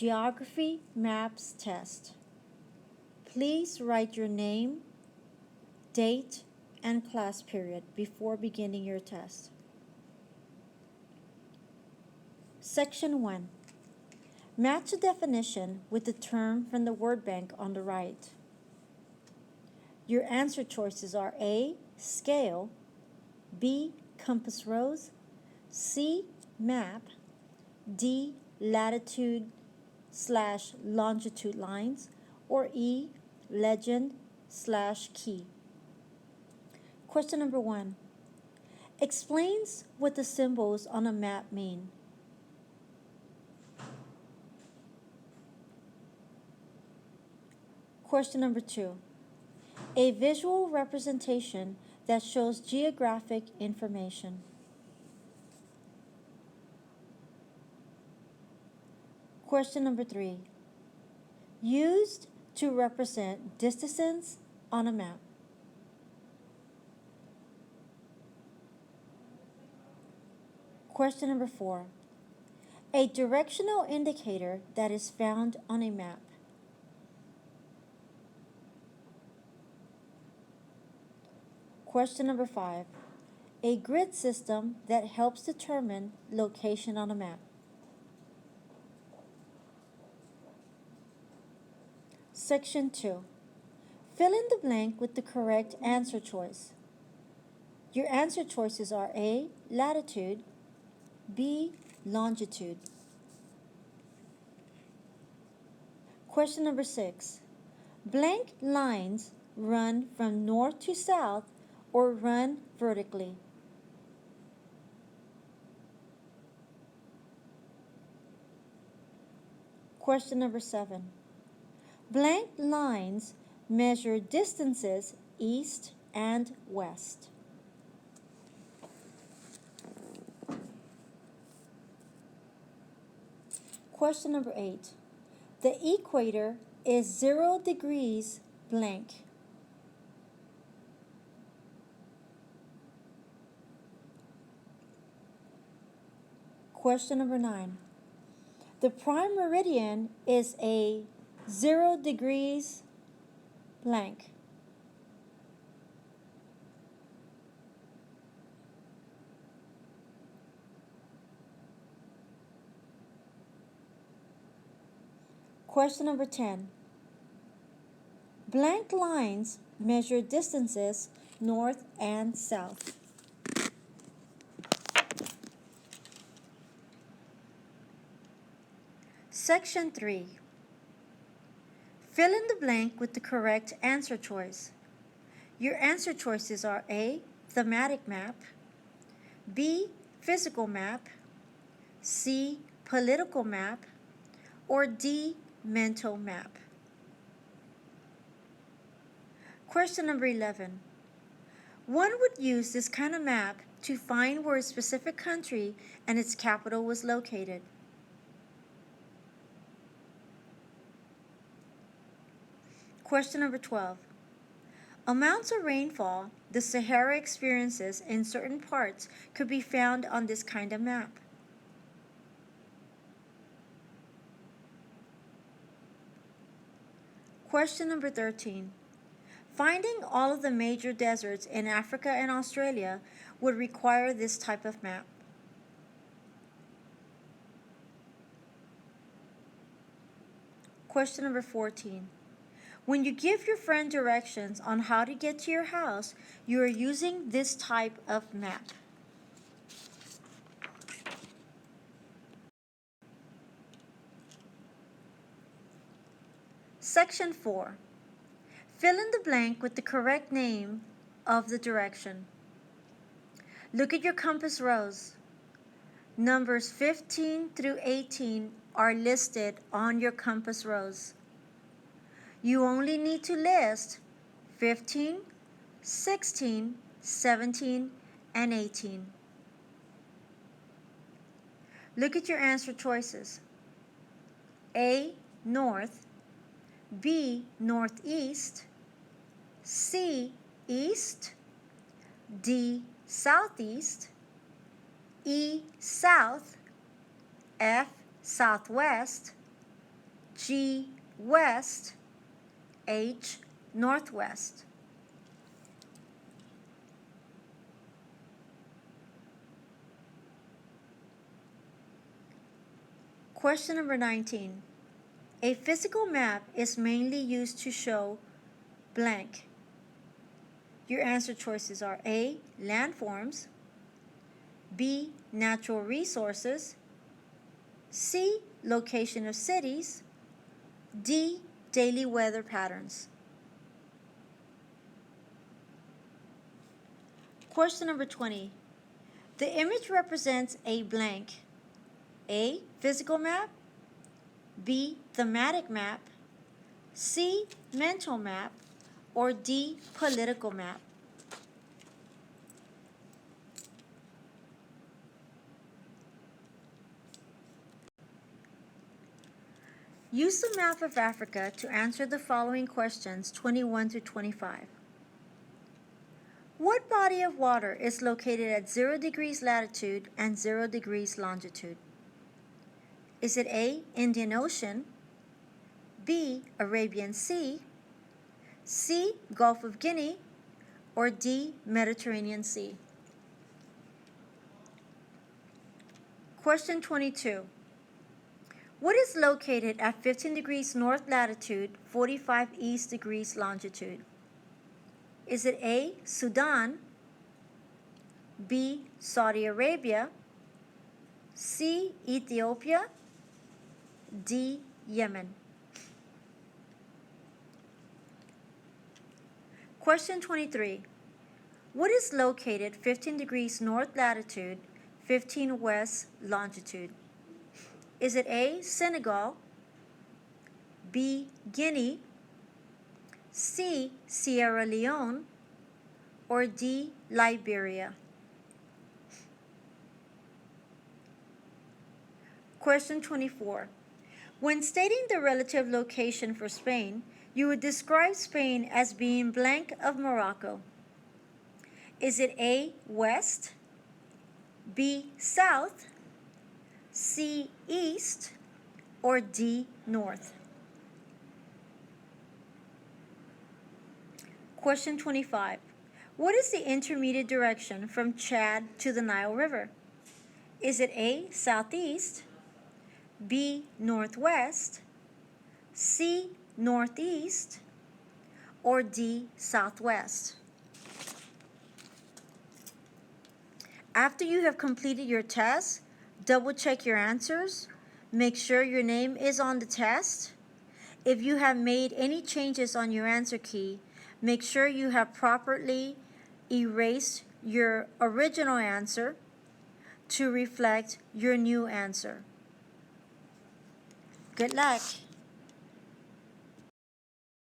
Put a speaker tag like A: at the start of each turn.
A: Geography Maps Test. Please write your name, date, and class period before beginning your test. Section 1. Match a definition with the term from the word bank on the right. Your answer choices are A. Scale, B. Compass rose, C. Map, D. Latitude/longitude lines, or E. Legend/key. Question number 1. Explains what the symbols on a map mean. Question number 2. A visual representation that shows geographic information. Question number 3. Used to represent distances on a map. Question number 4. A directional indicator that is found on a map. Question number 5. A grid system that helps determine location on a map. Section 2. Fill in the blank with the correct answer choice. Your answer choices are A. Latitude, B. Longitude. Question number 6. Blank lines run from north to south or run vertically. Question number 7. Blank lines measure distances east and west. Question number 8. The equator is 0 degrees blank. Question number 9. The prime meridian is a 0 degrees blank. Question number 10. Blank lines measure distances north and south. Section 3. Fill in the blank with the correct answer choice. Your answer choices are A. Thematic map, B. Physical map, C. Political map, or D. Mental map. Question number 11. One would use this kind of map to find where a specific country and its capital was located. Question number 12. Amounts of rainfall the Sahara experiences in certain parts could be found on this kind of map. Question number 13. Finding all of the major deserts in Africa and Australia would require this type of map. Question number 14. When you give your friend directions on how to get to your house, you are using this type of map. Section 4. Fill in the blank with the correct name of the direction. Look at your compass rose. Numbers 15 through 18 are listed on your compass rose. You only need to list 15, 16, 17, and 18. Look at your answer choices. A. North, B. Northeast, C. East, D. Southeast, E. South, F. Southwest, G, west, H, northwest. Question number 19. A physical map is mainly used to show blank. Your answer choices are A, landforms, B, natural resources, C, location of cities, D, daily weather patterns. Question number 20. The image represents a blank. A, physical map, B, thematic map, C, mental map, or D, political map. Use the map of Africa to answer the following questions 21 to 25. What body of water is located at 0 degrees latitude and 0 degrees longitude? Is it A, Indian Ocean, B, Arabian Sea, C, Gulf of Guinea, or D, Mediterranean Sea? Question 22. What is located at 15 degrees north latitude, 45 east degrees longitude? Is it A, Sudan, B, Saudi Arabia, C, Ethiopia, D, Yemen? Question 23. What is located 15 degrees north latitude, 15 west longitude? Is it A, Senegal, B, Guinea, C, Sierra Leone, or D, Liberia? Question 24. When stating the relative location for Spain, you would describe Spain as being blank of Morocco. Is it A, west, B, south, C, east, or D, north? Question 25. What is the intermediate direction from Chad to the Nile River? Is it A, southeast, B, northwest, C, northeast, or D, southwest? After you have completed your test, double check your answers. Make sure your name is on the test. If you have made any changes on your answer key, make sure you have properly erased your original answer to reflect your new answer. Good luck.